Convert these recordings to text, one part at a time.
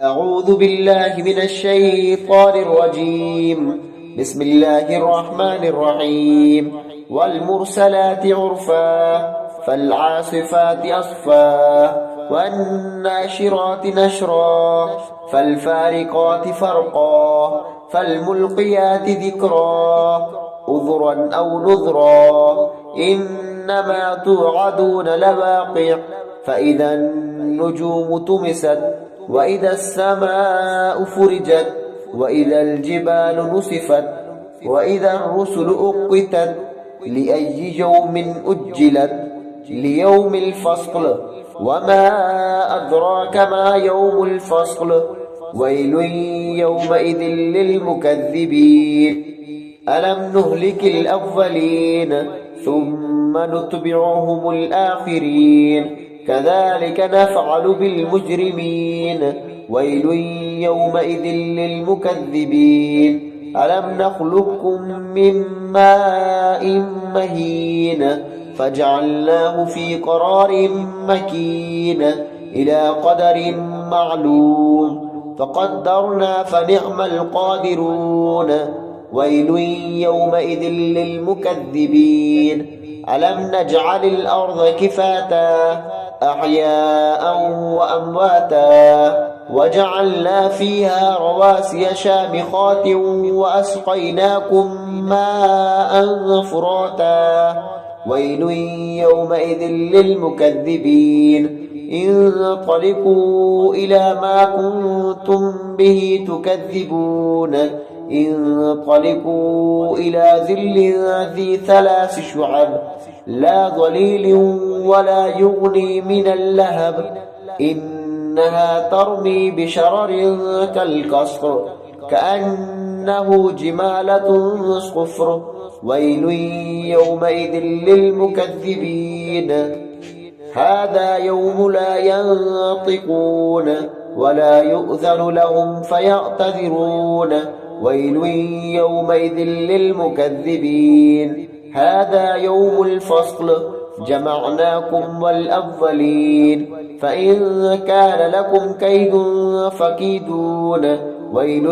أعوذ بالله من الشيطان الرجيم. بسم الله الرحمن الرحيم. والمرسلات عرفا فالعاصفات أصفا والناشرات نشرا فالفارقات فرقا فالملقيات ذكرا عذرا أو نذرا إنما توعدون لواقع فإذا النجوم طمست وإذا السماء فرجت وإذا الجبال نسفت وإذا الرسل أقتت لأي يوم أجلت ليوم الفصل وما أدراك ما يوم الفصل ويل يومئذ للمكذبين ألم نهلك الأولين ثم نتبعهم الآخرين كذلك نفعل بالمجرمين ويل يومئذ للمكذبين ألم نخلقكم من ماء مهين فجعلناه في قرار مكين إلى قدر معلوم فقدرنا فنعم القادرون ويل يومئذ للمكذبين ألم نجعل الأرض كفاتا أحياء وأمواتا وجعلنا فيها رواسي شامخات وأسقيناكم ماء فراتا ويل يومئذ للمكذبين انطلقوا إلى ما كنتم به تكذبون انطلقوا إلى ظل ذي 3 شعب لا ظليل ولا يغني من اللهب إنها ترمي بشرر كالقصر كأنه جمالة صفر ويل يومئذ للمكذبين هذا يوم لا ينطقون ولا يؤذن لهم فيعتذرون ويل يومئذ للمكذبين هذا يوم الفصل جمعناكم والأولين فإن كان لكم كيد فكيدون ويل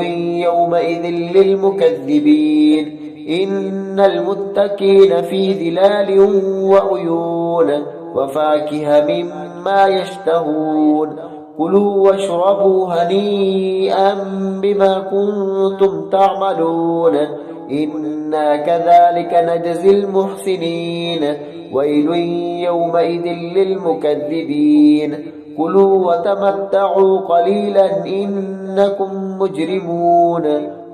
يومئذ للمكذبين إن المتقين في ظلال وعيون وفاكهة مما يشتهون كلوا واشربوا هنيئا بما كنتم تعملون إنا كذلك نجزي المحسنين ويل يومئذ للمكذبين كلوا وتمتعوا قليلا إنكم مجرمون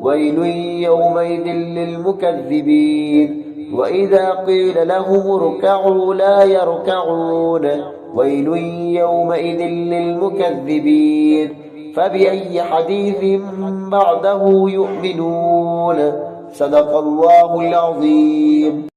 ويل يومئذ للمكذبين وإذا قيل لهم اركعوا لا يركعون ويل يومئذ للمكذبين فبأي حديث بعده يؤمنون صدق الله العظيم.